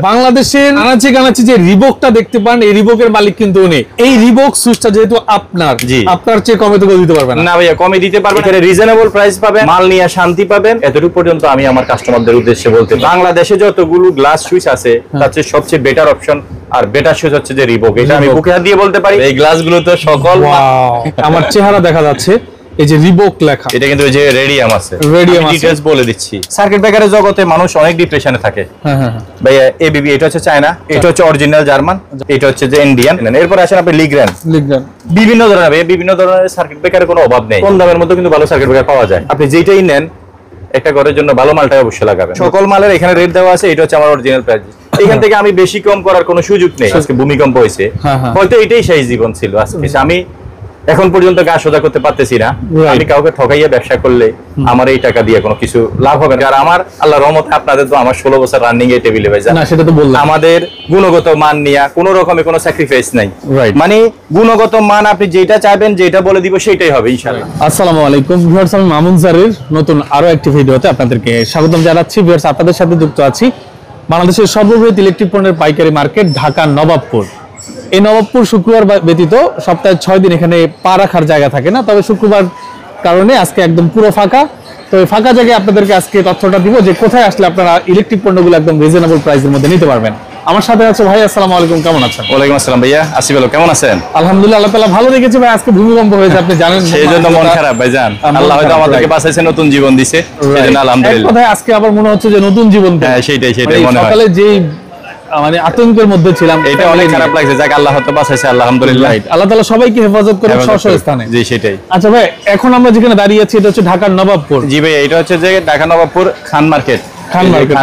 বাংলাদেশের আনাচে কানাচে যে রিবকটা দেখতে পান, এই রিবকের মালিক কিন্তু উনি। এই রিবক সুইচটা যেহেতু আপনার চেয়ে কমে তো দিতে পারবেন না ভাইয়া, কমে দিতে পারবেন। এখানে রিজনেবল প্রাইস পাবেন, মাল নিয়ে শান্তি পাবেন। এতটুকু পর্যন্ত আমি আমার কাস্টমারদের উদ্দেশ্যে বলতে, বাংলাদেশে যতগুলো গ্লাস সুইচ আছে তার চেয়ে সবচেয়ে বেটার অপশন আর বেটার সুইচ হচ্ছে যে রিবক। এটা আমি বুকে হাত দিয়ে বলতে পারি। এই গ্লাসগুলো তো সকল আমার চেহারা দেখা যাচ্ছে, এই যে রিবক লেখা, এটা কিন্তু এই যে রেডিয়াম আছে। ডিটেইলস বলে দিচ্ছি। সার্কিট ব্রেকারের জগতে মানুষ অনেক ডিপ্রেশনে থাকে। ভাইয়া এবিবি এটা হচ্ছে চায়না, এটা হচ্ছে অরিজিনাল জার্মান, এটা হচ্ছে যে ইন্ডিয়ান। এরপর আসেন আপনি লিগ্রান। বিভিন্ন ধরনের সার্কিট ব্রেকারের কোনো অভাব নেই। কম দামের মধ্যে কিন্তু ভালো সার্কিট ব্রেকার পাওয়া যায়। আপনি যেটাই নেন একটা ঘরের জন্য ভালো মালটাই অবশ্যই লাগাবেন। সকল মালের এখানে রেট দেওয়া আছে। এটা হচ্ছে আমার অরিজিনাল প্রাইস। এখান থেকে আমি বেশি কম করার কোনো সুযোগ নেই। আজকে ভূমিকম্প হয়েছে, হয়তো এটাই শেষ জীবন ছিল আজকে। আমি এখন পর্যন্ত গা সোজা করতে পারতেছি না। আমি কাউকে ঠকাইয়া ব্যবসা করলে আমার এই টাকা দিয়ে কোনো কিছু লাভ হবে না। আর আমার আল্লাহর রহমতে আপনাদের তো আমার 16 বছর রানিং এ টেবিলে ভাই না, সেটা তো বললাম। আমাদের গুণগত মান নিয়ে কোনো রকমের কোনো স্যাক্রিফাইস নাই। মানে গুণগত মান আপনি যেটা চাইবেন, যেটা বলে দিব সেটাই হবে ইনশাআল্লাহ। আসসালামু আলাইকুম ভিউয়ার্স, আমি মামুন জারির নতুন আরো একটি ভিডিওতে আপনাদেরকে স্বাগতম জানাচ্ছি। ভিউয়ার্স, আপনাদের সাথে যুক্ত আছি বাংলাদেশের সর্ববৃহৎ ইলেকট্রিক পণ্যের পাইকারি মার্কেট ঢাকা নবাবপুর। এই নবাবপুর শুক্রবার ব্যতীত সপ্তাহে 6 দিন এখানে পা রাখার জায়গা থাকে না, তবে শুক্রবার কারণে আজকে একদম পুরো ফাঁকা। তো এই ফাঁকা জায়গায় আপনাদেরকে আজকে তথ্যটা দিব যে কোথায় আসলে আপনারা ইলেকট্রিক পণ্যগুলো একদম রিজনেবল প্রাইসের মধ্যে নিতে পারবেন। আমার সাথে আছে ভাই। আসসালামু আলাইকুম, কেমন আছেন? ওয়ালাইকুম আসসালাম ভাইয়া, আসিফ আলো, কেমন আছেন? আলহামদুলিল্লাহ, আল্লাহ তাআলা ভালো রেখেছে ভাই। আজকে ভূমিকম্প হয়েছে, আপনি জানেন, সেইজন্য মন খারাপ ভাইজান। আল্লাহ হয়তো আমাদেরকে বাঁচাইছে, নতুন জীবন দিয়েছে, সেজন্য আলহামদুলিল্লাহ। কথায় আজকে আবার মনে হচ্ছে যে নতুন জীবন। হ্যাঁ, সেটাই মনে হয়। সকালে যেই মানে আতঙ্কের মধ্যে ছিলাম, এটা অনেক খারাপ লাগছে। যাক, আল্লাহ হয়তো বাঁচাইছে, আলহামদুলিল্লাহ। আল্লাহ তাআলা সবাইকে হেফাজত করে স্ব স্থানে। জি, সেটাই। আচ্ছা ভাই, এখন আমরা যেখানে দাঁড়িয়ে আছি এটা হচ্ছে ঢাকার নবাবপুর। জি ভাই, এটা হচ্ছে যে ঢাকা নবাবপুর খান মার্কেট।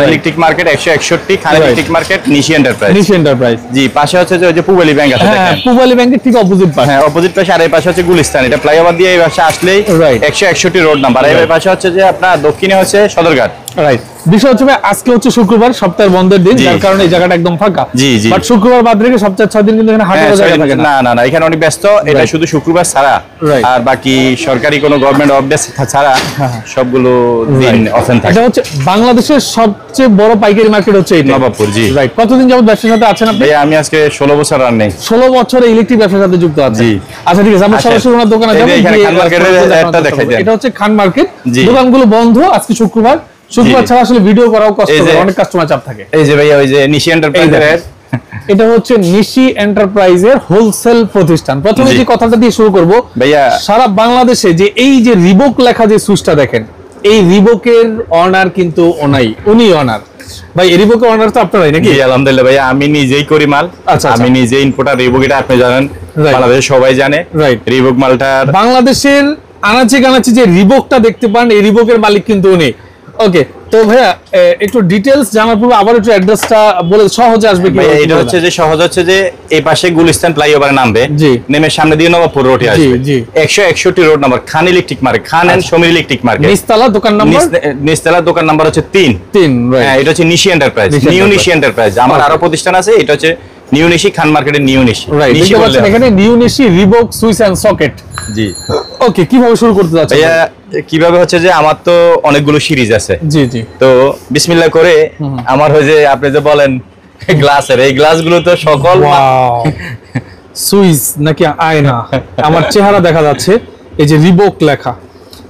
ইলেকট্রিক মার্কেট 161, খান ইলেকট্রিক মার্কেট, নিশি এন্টারপ্রাইজ। জি, পাশে হচ্ছে যে ওই যে পূবালী ব্যাংক আছে, দেখেন পূবালী ব্যাংকের ঠিক অপোজিট পাশে। হ্যাঁ, অপোজিট পাশে। আর এই পাশে হচ্ছে গুলিস্তান। এটা ফ্লাইওভার দিয়ে এই পাশে আসলেই 161 রোড নাম্বার। এই পাশে হচ্ছে যে আপনার দক্ষিণে হচ্ছে সদরঘাট। রাইট। বিষয় হচ্ছে আজকে হচ্ছে শুক্রবার, সপ্তাহের বন্ধের দিন, যার কারণে এই জায়গাটা একদম ফাঁকা। বাট শুক্রবার বাদ রেখে সপ্তাহে 6 দিন কিন্তু এখানে হাটের জায়গা থাকে না। না, এখানে অনেক ব্যস্ত। এটা শুধু শুক্রবার ছাড়া, আর বাকি সরকারি কোনো গভর্নমেন্ট অফ ডে ছাড়া সবগুলো দিন ওপেন থাকে। এটা হচ্ছে বাংলাদেশের সবচেয়ে বড় পাইকারি মার্কেট হচ্ছে এই নবাবপুর। জি, রাইট। কতদিন যাবত ব্যবসার সাথে আছেন আপনি? আমি আজকে 16 বছর রানিং। 16 বছরে ইলেকট্রিক ব্যবসার সাথে যুক্ত আছেন। জি, আচ্ছা ঠিক আছে, আমরা সরাসরি ওনার দোকানে যাব। এটা হচ্ছে খান মার্কেট। দোকানগুলো বন্ধ আজকে শুক্রবার ছাড়া আসলে ভিডিও করাও কষ্টকর, অনেক কাস্টমার চাপ থাকে। এই যে ভাইয়া, ওই যে নিশি এন্টারপ্রাইজের, এটা হচ্ছে নিশি এন্টারপ্রাইজের হোলসেল প্রতিষ্ঠান। প্রথমে যে কথাটা দিয়ে শুরু করব ভাইয়া, সারা বাংলাদেশে যে এই যে রিবক লেখা যে সুইচটা দেখেন, এই রিবকের অনার কিন্তু উনি অনার। ভাই, এই রিবকের অনার তো আপনারাই নাকি? আলহামদুলিল্লাহ ভাইয়া, আমি নিজেই করি মাল। আমি নিজেই ইম্পোর্টার। রিবক এটা আপনি জানেন, বাংলাদেশে সবাই জানে। রিবক মালটা বাংলাদেশের আনাচে কানাচে যে রিবকটা দেখতে পান, এই রিবকের মালিক কিন্তু উনি। ওকে, তো ভাইয়া একটু ডিটেইলস জানার পূর্বে আবার একটু অ্যাড্রেসটা বলে সহজে আসবে কি? এটা হচ্ছে যে সহজ হচ্ছে যে এই পাশে গুলিস্তান ফ্লাইওভারে নামবে, নেমে সামনে দিয়ে নবাবপুর রোডে আসবে। 161 road number, Khan electric market, Khan and Samir electric market. নিচতলা দোকান নাম্বার হচ্ছে 3। হ্যাঁ, এটা হচ্ছে Nishi enterprise, new Nishi enterprise. আমার আরো প্রতিষ্ঠান আছে। এটা হচ্ছে নিউ নিশি, খান মার্কেটের নিউ নিশি। নিশি বলতে এখানে new Nishi Reebok switch and socket. জি, ওকে, কিভাবে শুরু করতে যাচ্ছেন? ভাইয়া, কিভাবে হচ্ছে যে আমার তো অনেকগুলো সিরিজ আছে। জি জি। তো বিসমিল্লাহ করে আমার হয় যে আপনি যে বলেন গ্লাসের, এই গ্লাসগুলো তো সকল সুইচ নাকি আয়না, আমার চেহারা দেখা যাচ্ছে, এই যে রিবক লেখা।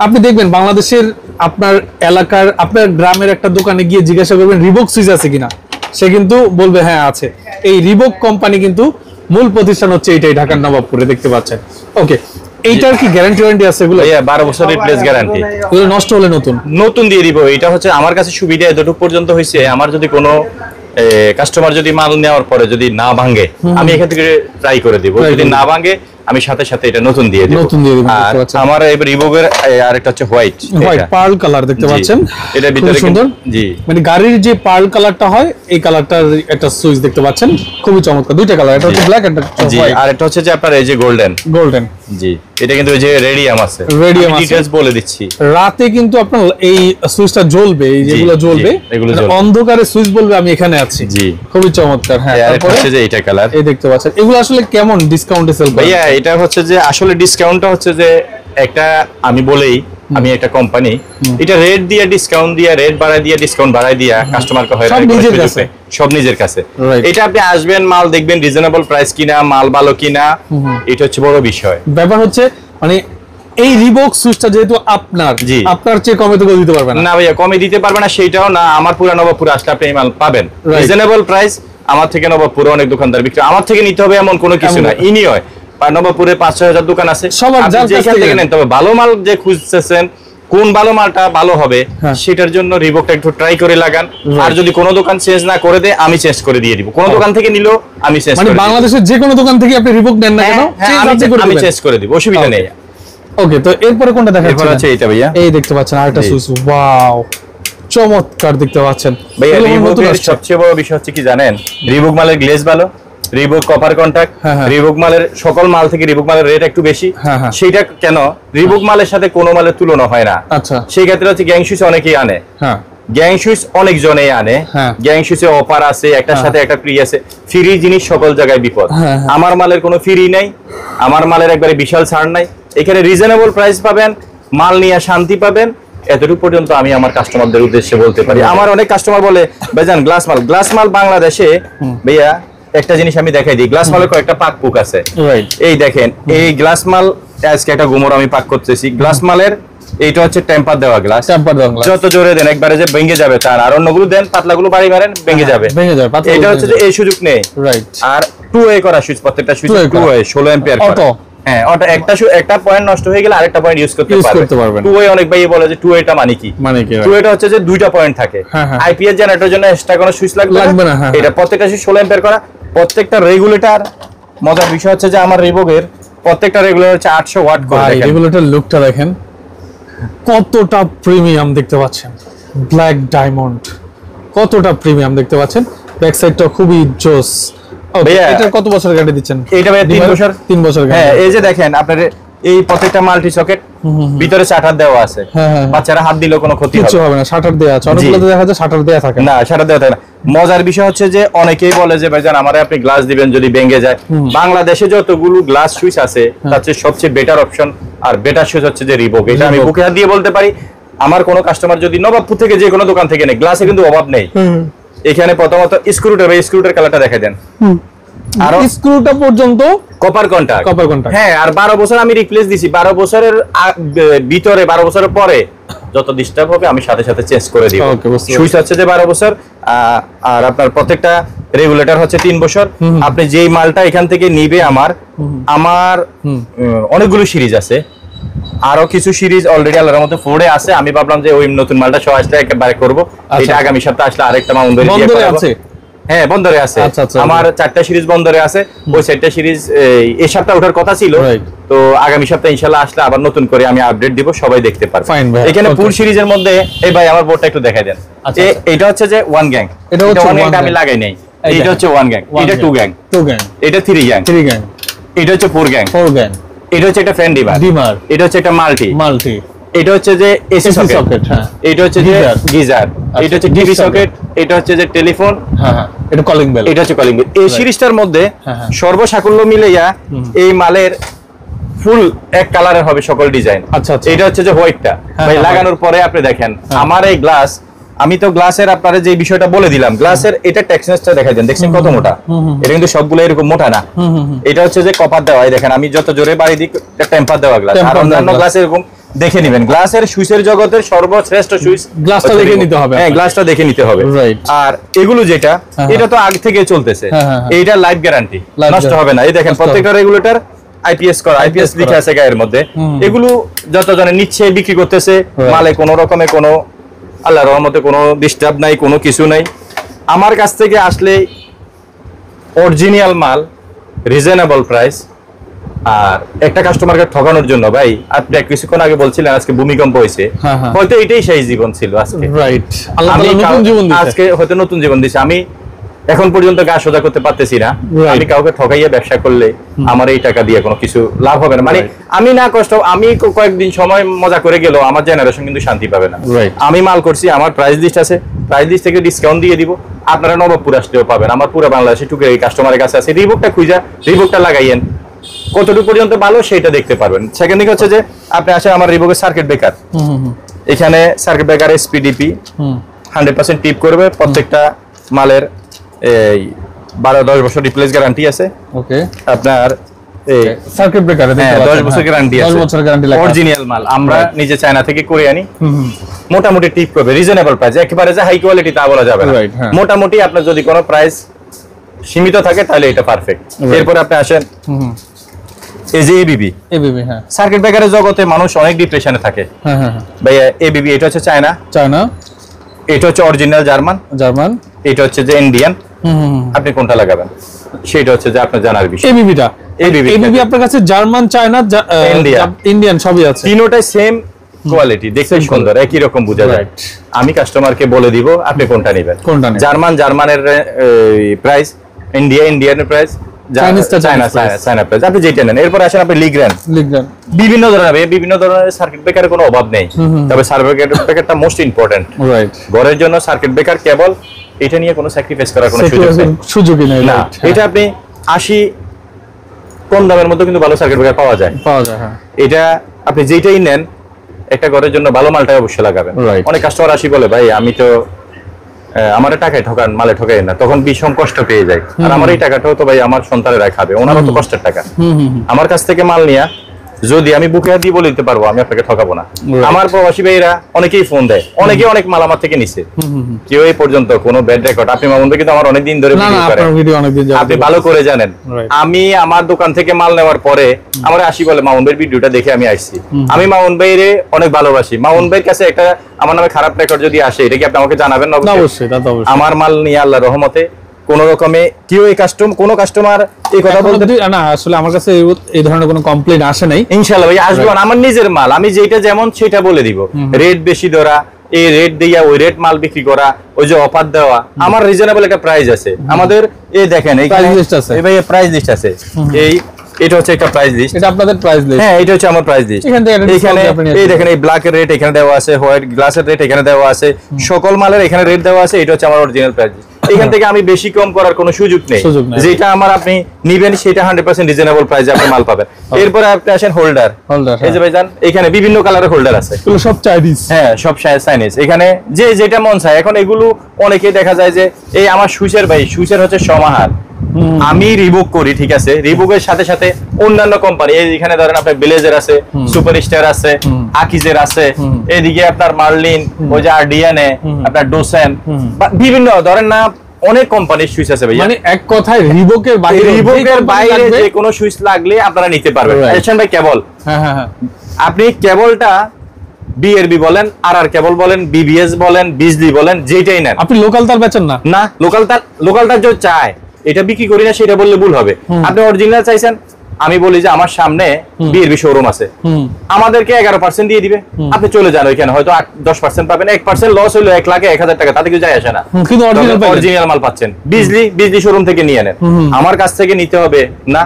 আপনি দেখবেন বাংলাদেশের আপনার এলাকার, আপনার গ্রামের একটা দোকানে গিয়ে জিজ্ঞাসা করবেন রিবক সুইচ আছে কিনা, সে কিন্তু বলবে হ্যাঁ আছে। এই রিবক কোম্পানি কিন্তু মূল প্রতিষ্ঠান হচ্ছে এইটাই, ঢাকার নবাবপুরে দেখতে পাচ্ছেন। ওকে, এইটার কি গ্যারান্টি ওয়ারেন্টি আছে? এগুলো 12 বছর রিপ্লেস গ্যারান্টি। এগুলো নষ্ট হলে নতুন দিয়ে দিব। এটা হচ্ছে আমার কাছে সুবিধা এতটুকু পর্যন্ত হয়েছে, আমার যদি কোনো কাস্টমার যদি মাল নেওয়ার পরে যদি না ভাঙে, আমি এখান থেকে ট্রাই করে দিব। যদি না ভাঙে আমি সাথে সাথে এটা নতুন দিয়ে দেব। আর আমার এই রিবকের আরেকটা হচ্ছে হোয়াইট পার্ল কালার দেখতে পাচ্ছেন। এটা ভিতরে সুন্দর। জি, মানে গাড়ির যে পার্ল কালারটা হয়, এই কালারটার একটা সুইচ দেখতে পাচ্ছেন, খুবই চমৎকার। দুইটা কালার, এটা হচ্ছে ব্ল্যাক এন্ড হোয়াইট। আর এটা হচ্ছে যে আপনার এই যে গোল্ডেন। জি, এটা কিন্তু ওই যে রেডিয়াম আছে। ডিটেইলস বলে দিচ্ছি। রাতে কিন্তু আপনার এই সুইচটা জ্বলবে, এই যেগুলো জ্বলবে, অন্ধকারে সুইচ বলবে আমি এখানে আছি। জি, খুবই চমৎকার। হ্যাঁ, তারপর হচ্ছে যে এটা কালার, এই দেখতে পাচ্ছেন। এগুলো আসলে কেমন ডিসকাউন্টে সেল করেন? ভাইয়া, এটা হচ্ছে যে আসলে ডিসকাউন্টটা হচ্ছে যে একটা আমি বলেই আমি একটা কোম্পানি, এটা রেট দিয়ে ডিসকাউন্ট দিয়ে রেট বাড়ায় দিয়ে ডিসকাউন্ট বাড়ায় দিয়ে কাস্টমারকে হয় সব নিজের কাছে। এটা আপনি আসবেন, মাল দেখবেন রিজনেবল প্রাইস কিনা, মাল ভালো কিনা, এটা হচ্ছে বড় বিষয়। ব্যাপার হচ্ছে মানে এই রিবক সুইচটা যেহেতু আপনার চেয়ে কমে তো দিতে পারবেন না ভাইয়া, কমে দিতে পারবে না সেটাও না। আমার পুরা নবাবপুর আসলে আপনি এই মাল পাবেন রিজনেবল প্রাইস। আমার থেকে নবাবপুরে অনেক দোকানদার বিক্রি, আমার থেকে নিতে হবে এমন কোনো কিছু না। ইনি হয় নবাবপুরে 5-6 দোকান আছে, সবার যেখান থেকে নেন। তবে ভালো মাল যে খুঁজতেছেন, কোন ভালো মালটা ভালো হবে সেটার জন্য রিবকটা একটু ট্রাই করে লাগান। আর যদি কোনো দোকান চেঞ্জ না করে দেয়, আমি চেঞ্জ করে দিয়ে দিব। কোন দোকান থেকে নিলেও আমি চেঞ্জ করে দিব। মানে বাংলাদেশের যে কোনো দোকান থেকে আপনি রিবক নেন না কেন, আমি চেঞ্জ করে দিব, অসুবিধা নেই। ওকে, তো এরপরে কোনটা দেখাচ্ছেন? এরপর আছে এটা ভাইয়া, এই দেখতে পাচ্ছেন আরেকটা সুইচ। ওয়াও, চমৎকার দেখতে পাচ্ছেন ভাইয়া। রিবকের সবচেয়ে বড় বিষয় হচ্ছে কি জানেন? রিবক মালের গ্লেজ ভালো, রিবক কপার কন্টাক্ট, রিবক মালের সকল মাল থেকে রিবক মালের রেট একটু বেশি। সেটা কেন? রিবক মালের সাথে কোনো মালের তুলনা হয় না। আচ্ছা, সেই ক্ষেত্রে হচ্ছে গ্যাং সুইচ অনেকেই আনে, গ্যাং সুইচ অনেক জনেই আনে। গ্যাং সুইচে অফার আছে, একটার সাথে একটা ফ্রি আছে। ফ্রি জিনিস সকল জায়গায় বিপদ। আমার মালের কোনো ফ্রি নাই, আমার মালের একবারে বিশাল ছাড় নাই। এখানে রিজনেবল প্রাইস পাবেন, মাল নিয়ে শান্তি পাবেন। এতটুকু পর্যন্ত আমি আমার কাস্টমারদের উদ্দেশ্যে বলতে পারি। আমার অনেক কাস্টমার বলে ভাইজান গ্লাস মাল বাংলাদেশে ভাইয়া একটা জিনিস আমি দেখাই দিই। গ্লাস মালের কয়েকটা পাক পুক আছে। এই দেখেন, এই গ্লাস মাল আজকে একটা গুমর আমি পাক করতেছি। গ্লাস মালের এইটা হচ্ছে টেম্পার দেওয়া গ্লাস। যত জোরে দেন একবারে যে ভেঙে যাবে তার, আর অন্যগুলো দেন পাতলাগুলো বাড়ি মারেন ভেঙে যাবে। এটা হচ্ছে যে এই সুযোগ নেই। আর 2A করা সুইচ, প্রত্যেকটা সুইচ 2A 16 অ্যাম্পিয়ার করা। হ্যাঁ, ওটা একটা পয়েন্ট নষ্ট হয়ে গেলে আরেকটা পয়েন্ট ইউজ করতে পারবেন। 2A অনেক ভাই বলে যে 2A টা মানে কি? 2A টা হচ্ছে যে দুইটা পয়েন্ট থাকে। আইপিএস জেনারেটরের জন্য এক্সট্রা কোনো সুইচ লাগবে না। এটা প্রত্যেকটা সুইচ 16 অ্যাম্পিয়ার করা। প্রত্যেকটা রেগুলেটর, মজার বিষয় হচ্ছে যে আমার রিবকের প্রত্যেকটা রেগুলেটর হচ্ছে 800 ওয়াট করে। দেখেন রেগুলেটর লুকটা দেখেন কতটা প্রিমিয়াম দেখতে পাচ্ছেন। ব্ল্যাক ডায়মন্ড কতটা প্রিমিয়াম দেখতে পাচ্ছেন। ব্যাক সাইডটা খুবই জোস। এটা কত বছর গ্যারান্টি দিচ্ছেন? এটা ভাই 3 বছর। 3 বছর। হ্যাঁ, এই যে দেখেন আপনার এই প্রত্যেকটা মাল্টি সকেট ভিতরে শাটার দেওয়া আছে। বাচ্চারা হাত দিলেও কোনো ক্ষতি হবে না। শাটার দেওয়া আছে, অনেকগুলোতে দেখা যায় শাটার দেওয়া থাকে না। শাটার দেওয়া থাকে না। মজার বিষয় হচ্ছে যে অনেকেই বলে যে ভাইজান আমারে আপনি গ্লাস দিবেন যদি ভেঙে যায়। বাংলাদেশে যতগুলো গ্লাস সুইচ আছে তার চেয়ে সবচেয়ে বেটার অপশন আর বেটার সুইচ হচ্ছে যে রিবক। এটা আমি বুকে হাত দিয়ে বলতে পারি। আমার কোনো কাস্টমার যদি নবাবপুর থেকে যে কোনো দোকান থেকে নেয়, গ্লাসে কিন্তু অভাব নেই। এখানে প্রথমত স্ক্রুটার কালারটা দেখে দেন। আর স্ক্রুটা পর্যন্ত কপার কন্টাক্ট। হ্যাঁ, আর 12 বছর আমি রিপ্লেস দিছি। 12 বছরের ভিতরে 12 বছরের পরে যত ডিস্টার্ব হবে আমি সাথে সাথে চেঞ্জ করে দিব। সুইচ হচ্ছে যে 12 বছর, আর আপনার প্রত্যেকটা রেগুলেটর হচ্ছে 3 বছর। আপনি যেই মালটা এখান থেকে নিবে, আমার অনেকগুলো সিরিজ আছে, আরো কিছু সিরিজ অলরেডি আল্লাহর মতো ফোর্ডে আছে। আমি ভাবলাম যে ওই নতুন মালটা সহ আসলে একেবারে করব। এটা আগামী সপ্তাহে আসলে আরেকটা মাউন্ট দিয়ে আছে। হ্যাঁ, বন্দরে আছে। আমার 4টা সিরিজ বন্দরে আছে। ওই 4টা সিরিজ এই সপ্তাহে ওঠার কথা ছিল। তো আগামী সপ্তাহে ইনশাআল্লাহ আসলে আবার নতুন করে আমি আপডেট দিব, সবাই দেখতে পারবে। এখানে ফুল সিরিজের মধ্যে এই ভাই আমার বোর্ডটা একটু দেখাই দেন। এটা হচ্ছে যে 1 গ্যাং। এটা 1 গ্যাংটা আমি লাগাই নাই। এটা হচ্ছে 1 গ্যাং, এটা 2 গ্যাং, এটা 3 গ্যাং, এটা হচ্ছে 4 গ্যাং, এটা হচ্ছে একটা ফ্যান ডিমার, এটা হচ্ছে একটা মাল্টি, এটা হচ্ছে যে এসি সকেট, এটা হচ্ছে যে গিজার, এটা হচ্ছে টিভি সকেট, এটা হচ্ছে যে টেলিফোন, এটা কলিং বেল, এটা হচ্ছে কলিং বেল। এই সিরিজটার মধ্যে সর্বসাকুল্য মিলাইয়া এই মালের ফুল এক কালারের হবে সকল ডিজাইন। আচ্ছা, এটা হচ্ছে যে হোয়াইটটা ভাই লাগানোর পরে আপনি দেখেন আমার এই গ্লাস, আমি তো গ্লাসের আপনারা যে বিষয়টা বলে দিলাম, গ্লাসের এটা টেক্সচারটা দেখা দেন, দেখছেন কত মোটা। এটা কিন্তু সবগুলো এরকম মোটা না। এটা হচ্ছে যে কপার দেওয়া, দেখেন আমি যত জোরে বাড়ি দিই টেম্পার দেওয়া গ্লাস। আর অন্যান্য গ্লাস এরকম দেখে নেবেন। গ্লাসের সুইচের জগতের সর্বশ্রেষ্ঠ সুইচ গ্লাসটা দেখে নিতে হবে। হ্যাঁ, গ্লাসটা দেখে নিতে হবে। আর এগুলো যেটা, এটা তো আগে থেকে চলতেছে, এইটা লাইফ গ্যারান্টি, নষ্ট হবে না। এই দেখেন প্রত্যেকটা রেগুলেটর আইপিএস করা, আইপিএস লিখা আছে গায়ের মধ্যে। এগুলো যতজনে নিচ্ছে বিক্রি করতেছে, মালে কোনো রকমে কোনো আল্লাহর রহমতে কোনো ডিস্টার্ব নাই, কোনো কিছু নাই। আমার কাছ থেকে আসলে অরিজিনাল মাল, রিজনেবল প্রাইস। আর একটা কাস্টমারকে ঠকানোর জন্য ভাই, আপনি কিছুক্ষণ আগে বলছিলেন আজকে ভূমিকম্প হয়েছে, হয়তো এটাই সেই জীবন ছিল আজকে। রাইট, আজকে হয়তো নতুন জীবন দিছে। আমি এখন পর্যন্ত গা সোজা করতে পারতেছি না। আমি কাউকে ঠকাইয়া ব্যবসা করলে আমার এই টাকা দিয়ে কোনো কিছু লাভ হবে না। মানে আমি না কষ্ট, আমি কয়েকদিন সময় মজা করে গেলেও আমার জেনারেশন কিন্তু শান্তি পাবে না। আমি মাল করছি, আমার প্রাইস লিস্ট আছে, প্রাইস লিস্ট থেকে ডিসকাউন্ট দিয়ে দিব। আপনারা নবাবপুর আসলেও পাবেন, আমার পুরো বাংলাদেশে টুকে এই কাস্টমারের কাছে আছে। রিবকটা খুঁজা রিবকটা লাগাইয়েন, কতটুকু পর্যন্ত ভালো সেটা দেখতে পারবেন। সেকেন্ড দিকে হচ্ছে যে আপনি আসেন আমার রিবকের সার্কিট ব্রেকার, এখানে সার্কিট ব্রেকার এসপিডিপি 100% টিপ করবে, প্রত্যেকটা মালের এই 12-10 বছর রিপ্লেস গ্যারান্টি আছে। ওকে, আপনার এই সার্কিট ব্রেকারে 10 বছর গ্যারান্টি আছে, 10 বছর গ্যারান্টি লাগে, অরিজিনাল মাল আমরা নিজে চায়না থেকে করে আনি। মোটামুটি টিপ করবে, রিজনেবল প্রাইস, একেবারে যে হাই কোয়ালিটি তা বলা যাবে না। মোটামুটি আপনার যদি কোনো প্রাইস সীমিত থাকে তাহলে এটা পারফেক্ট। এরপর আপনি আসেন এই যে এবিবি, হ্যাঁ, সার্কিট ব্রেকারের জগতে মানুষ অনেক ডিপ্রেশনে থাকে। ভাইয়া এবিবি এটা হচ্ছে চায়না, এটা হচ্ছে অরিজিনাল জার্মান, এটা হচ্ছে যে ইন্ডিয়ান। আপনি কোনটা লাগাবেন সেটা হচ্ছে যে আপনার জানার বিষয়। এবিবি আপনার কাছে জার্মান, চায়না, ইন্ডিয়ান সবই আছে, তিনটাই সেম কোয়ালিটি, দেখতে সুন্দর, একই রকম বোঝা যায়। আমি কাস্টমারকে বলে দিব আপনি কোনটা নেবেন। জার্মানের প্রাইস, ইন্ডিয়ানের প্রাইস, চায়না প্রাইস, আপনি যেটা নেন। এরপর আসেন আপনি লিগ্র্যান্ড, বিভিন্ন ধরনের সার্কিট ব্রেকারের কোনো অভাব নেই, তবে সার্কিট ব্রেকারটা মোস্ট ইম্পর্টেন্ট। ঘরের জন্য সার্কিট ব্রেকার কেবল এটা নিয়ে কোনো স্যাক্রিফাইস করার কোনো সুযোগই নেই না। এটা আপনি 80 কম দামের মধ্যে কিন্তু ভালো সার্কিট ব্রেকার পাওয়া যায়। হ্যাঁ, এটা আপনি যেটাই নেন একটা ঘরের জন্য ভালো মালটাই অবশ্যই লাগাবেন। অনেক কাস্টমার আসি বলে ভাই আমি তো আমার টাকায় ঠকান, মালে ঠকাই না, তখন ভীষণ কষ্ট পেয়ে যায়। আর আমার এই টাকাটাও তো ভাই আমার সন্তানেরা খাবে, ওনারও তো কষ্টের টাকা। আমার কাছ থেকে মাল নিয়া যদি আমি বুকে হাত দিয়ে বলে দিতে পারবো আমি আপনাকে ঠকাবো না। আমার প্রবাসী ভাইরা অনেকেই ফোন দেয়, অনেকে অনেক মাল আমার থেকে নিছে, কেউ এই পর্যন্ত কোনো ব্যাড রেকর্ড। আপনি মামুন ভাই কিন্তু আমার অনেকদিন ধরে আপনি ভালো করে জানেন, আমি আমার দোকান থেকে মাল নেওয়ার পরে আমার আসি বলে মামুন ভাইয়ের ভিডিওটা দেখে আমি আসছি। আমি মামুন ভাইয়ের অনেক ভালোবাসি। মামুন ভাইয়ের কাছে একটা আমার নামে খারাপ রেকর্ড যদি আসে এটা কি আপনি আমাকে জানাবেন না? অবশ্যই, আমার মাল নিয়ে আল্লাহর রহমতে কোন রকমে কেউ কোন কাস্টমার এই কথা বলতে না, আসলে আমার কাছে এই ধরনের কোনো কমপ্লেইন আসে নাই। ইনশাআল্লাহ ভাই আসবে, আমার নিজের মাল, আমি যেটা যেমন সেটা বলে দিব। রেট বেশি ধরা, এই রেট দিয়া ওই রেট মাল বিক্রি করা, ওই যে অফার দেওয়া, আমার রিজনেবল একটা প্রাইস আছে। আমাদের এই দেখেন এই প্রাইস লিস্ট আছে, এই ভাই প্রাইস লিস্ট আছে। এটা হচ্ছে একটা প্রাইস লিস্ট, এটা আপনাদের প্রাইস লিস্ট। হ্যাঁ, এটা হচ্ছে আমার প্রাইস লিস্ট। এখানে এই দেখেন এই ব্ল্যাক এর রেট এখানে দেওয়া আছে, হোয়াইট গ্লাসের রেট এখানে দেওয়া আছে, সকল মালের এখানে রেট দেওয়া আছে। এটা হচ্ছে আমার অরিজিনাল প্রাইস লিস্ট। এখান থেকে আমি বেশি কম করার কোনো সুযোগ নেই। যেটা আমার আপনি নিবেন সেটা 100% রিজনেবল প্রাইসে আপনি মাল পাবেন। এরপর আপনি আসেন হোল্ডার, এই যে ভাইজান এখানে বিভিন্ন কালারের হোল্ডার আছে, এগুলো সব চাইনিজ। হ্যাঁ, সব চাইনিজ। এখানে যে যেটা মন চায়, এখন এগুলো অনেকে দেখা যায় যে এই আমার সুইচের ভাই, সুইচের হচ্ছে সমাহার আমি রিবুক করি, ঠিক আছে, রিবুকের সাথে সাথে অন্যান্য কোম্পানি, এখানে ধরেন আপনার ব্লেজার আছে, সুপারস্টার আছে, আকিজের আছে, এদিকে আপনার মার্লিন, ওই যে আরডিএনএ, আপনার ডোসেন, বিভিন্ন ধরেন না অনেক কোম্পানির সুইচ আছে ভাইয়া। মানে এক কথায় রিবকের বাইরে যে কোনো সুইচ লাগলে আপনারা নিতে পারবেন। এশন ভাই কেবল, হ্যাঁ, আপনি কেবলটা বিআরবি বলেন, আর কেবল বলেন, বিবিএস বলেন, বিজলি বলেন, যেটাই নেন। আপনি লোকাল তার বেচেন না? না, লোকাল তার যে চায় এটা বিক্রি করি না, সেটা বললে ভুল হবে। আপনি অরিজিনাল চাইছেন, আমি বলি যে আমার সামনে বিএরবি শোরুম আছে, আমাদেরকে 11% দিয়ে দিবে, আপনি চলে যান ওইখানে, হয়তো 10% পাবেন, 1% লস হইলো 1 লাখে 1000 টাকা, তাতে কিছু যায় আসে না, কিন্তু অরিজিনাল মাল পাচ্ছেন। বিজলি শোরুম থেকে নিয়ে নেন, আমার কাছ থেকে নিতে হবে না।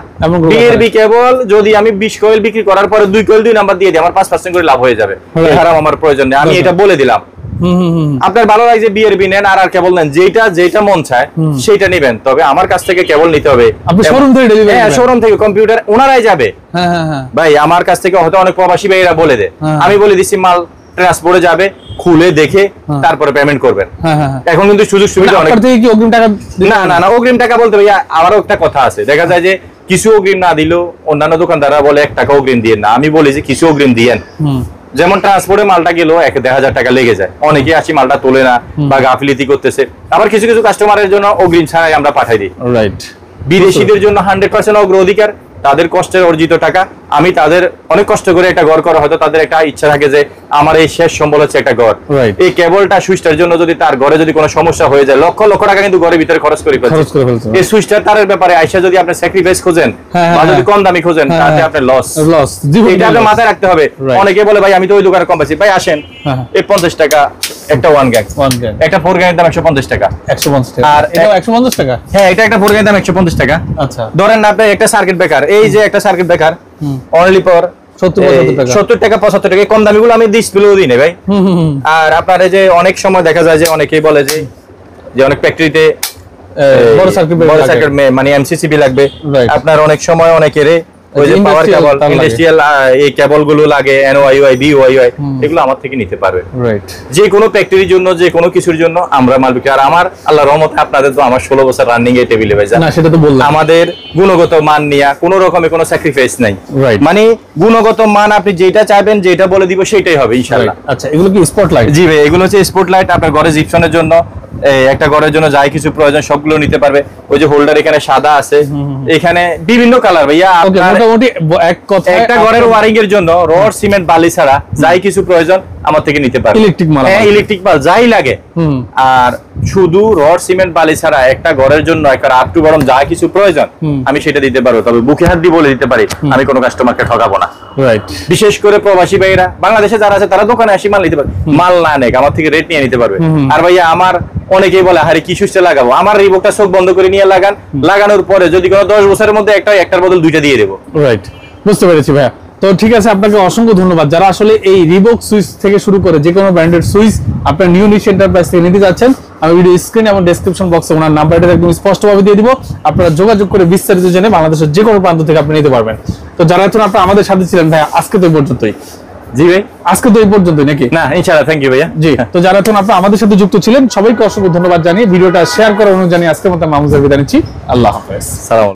বিএরবি কেবল যদি আমি 20 কয়েল বিক্রি করার পরে 2 কয়েল 2 নাম্বার দিয়ে দিই, আমার 5% করে লাভ হয়ে যাবে। হারাম আমার প্রয়োজন নেই, আমি এটা বলে দিলাম। আপনার ভালো লাগছে বিআরবি নেন, আর কেবল নেন, যেটা মন চায় সেটা নেবেন, তবে আমার কাছ থেকে কেবল নিতে হবে। আপনি শোরুম থেকে ডেলিভারি? হ্যাঁ, শোরুম থেকে কম্পিউটার ওনারাই যাবে। ভাই আমার কাছ থেকে হয়তো অনেক প্রবাসী ভাইরা বলে দেয়, আমি বলে দিচ্ছি মাল ট্রান্সপোর্টে যাবে, খুলে দেখে তারপরে পেমেন্ট করবেন। এখন কিন্তু সুযোগ সুবিধা অনেক। আপনার থেকে কি অগ্রিম টাকা? না, অগ্রিম টাকা বলতে ভাইয়া আবারও একটা কথা আছে, দেখা যায় যে কিছু অগ্রিম না দিলেও অন্যান্য দোকানদাররা বলে 1 টাকা অগ্রিম দিয়েন না, আমি বলি যে কিছু অগ্রিম দিয়েন। যেমন ট্রান্সপোর্টে মালটা গেল 1000 টাকা লেগে যায়, অনেকে আসি মালটা তোলে না বা গাফিলতি করতেছে। আবার কিছু কাস্টমারের জন্য অগ্রিম ছাড়াই আমরা পাঠাই দিই। বিদেশিদের জন্য 100% অগ্রাধিকার, তাদের কষ্টের অর্জিত টাকা। আমি তাদের অনেক কষ্ট করে একটা ঘর করা, হয়তো তাদের একটা ইচ্ছা থাকে যে আমার এই শেষ সম্বল হচ্ছে একটা ঘর। এই কেবলটা সুইচটার জন্য যদি তার ঘরে যদি কোনো সমস্যা হয়ে যায়, লক্ষ লক্ষ টাকা কিন্তু ঘরের ভিতরে খরচ করে ফেলছে। এই সুইচটার তারের ব্যাপারে আইসা যদি আপনি স্যাক্রিফাইস খোঁজেন বা যদি কম দামি খোঁজেন, তাতে আপনি লস। এটা আপনি মাথায় রাখতে হবে। অনেকে বলে ভাই আমি তো ওই দোকানে কম পাইছি, ভাই আসেন এই 50 টাকা একটা 1 গ্যাং, একটা 4 গ্যাংয়ের দাম 150 টাকা। 150 টাকা, আর এটা 150 টাকা? হ্যাঁ, এটা একটা 4 গ্যাংয়ের দাম 150 টাকা। আচ্ছা, ধরেন না আপনি একটা সার্কিট ব্রেকার, এই যে একটা সার্কিট ব্রেকার অনলি ফর 70 টাকা 75 টাকা, কম দামিগুলো আমি ডিসপ্লেও দিই না ভাই। আর আপনার এই যে অনেক সময় দেখা যায় যে অনেকেই বলে যে অনেক ফ্যাক্টরিতে বড় সার্কিট মানে এমসিসিবি লাগবে, আপনার অনেক সময় অনেকের ওই যে পাওয়ার কেবল, ইন্ডাস্ট্রিয়াল এই কেবল গুলো লাগে, এনওআইওআই, বিওআইওআই, এগুলো আমার থেকে নিতে পারবে। রাইট। যে কোনো ফ্যাক্টরির জন্য, যে কোনো কিছুর জন্য আমরা মাল বিক্রি। আর আমার আল্লাহর রহমতে আপনাদের তো আমার 16 বছর রানিং এই টেবিলে ভাই, না সেটা তো বললাম, আমাদের গুণগত মান নিয়ে কোনো রকমের কোনো স্যাক্রিফাইস নাই। মানে গুণগত মান আপনি যেটা চাইবেন, যেটা বলে দিব সেটাই হবে ইনশাআল্লাহ। আচ্ছা, এগুলো কি স্পটলাইট? জি ভাই, এগুলো হচ্ছে স্পটলাইট। আপনার ঘরে জিপসনের জন্য, একটা ঘরের জন্য যাই কিছু প্রয়োজন সবগুলো নিতে পারবে। ওই যে হোল্ডার এখানে সাদা আছে, এখানে বিভিন্ন কালার ভাইয়া। মোটামুটি এক কথা, একটা ঘরের ওয়ারিং এর জন্য রড, সিমেন্ট, বালি ছাড়া যাই কিছু প্রয়োজন আমার থেকে নিতে পারবে। ইলেকট্রিক মাল, হ্যাঁ ইলেকট্রিক মাল যাই লাগে। আর শুধু রড, সিমেন্ট, বালি ছাড়া একটা ঘরের জন্য একটা আপ টু বটম যা কিছু প্রয়োজন আমি সেটা দিতে পারবো। তবে বুকে হাত দিয়ে বলে দিতে পারি, আমি কোনো কাস্টমারকে ঠকাবো না। রাইট। বিশেষ করে প্রবাসী ভাইরা, বাংলাদেশে যারা আছে তারা দোকানে আসি মাল নিতে পারবে, মাল না নেক আমার থেকে রেট নিয়ে নিতে পারবে। আর ভাইয়া আমার অনেকেই বলে আরে কি সুইচটা লাগাবো, আমার রিবকটা চোখ বন্ধ করে নিয়ে লাগান, লাগানোর পরে যদি কোনো 10 বছরের মধ্যে একটার বদল দুইটা দিয়ে দেবো। রাইট, বুঝতে পেরেছি ভাইয়া। তো ঠিক আছে, আপনাকে অসংখ্য ধন্যবাদ। যারা আসলে এই রিবক সুইচ থেকে শুরু করে যে কোনো ব্র্যান্ডের সুইচ আপনার নিউ নিশ এন্টারপ্রাইজ থেকে নিতে যাচ্ছেন, আমি ভিডিও স্ক্রিন এবং ডেসক্রিপশন বক্সে ওনার নাম্বারটা একদম স্পষ্টভাবে দিয়ে দিব। আপনারা যোগাযোগ করে বিস্তারিত জেনে বাংলাদেশের যে কোনো প্রান্ত থেকে আপনি নিতে পারবেন। তো যারা এখন আপনারা আমাদের সাথে ছিলেন ভাইয়া, আজকে তো এই পর্যন্তই। জি ভাই, আজকে তো এই পর্যন্তই নাকি? না ইনশাআল্লাহ, থ্যাংক ইউ ভাইয়া। জি, তো যারা এখন আপনারা আমাদের সাথে যুক্ত ছিলেন সবাইকে অসংখ্য ধন্যবাদ জানিয়ে ভিডিওটা শেয়ার করার অনুযায়ী আজকের মতো মাহমুদ স্যার বিদায় নিচ্ছি। আল্লাহ হাফেজ। সালাম।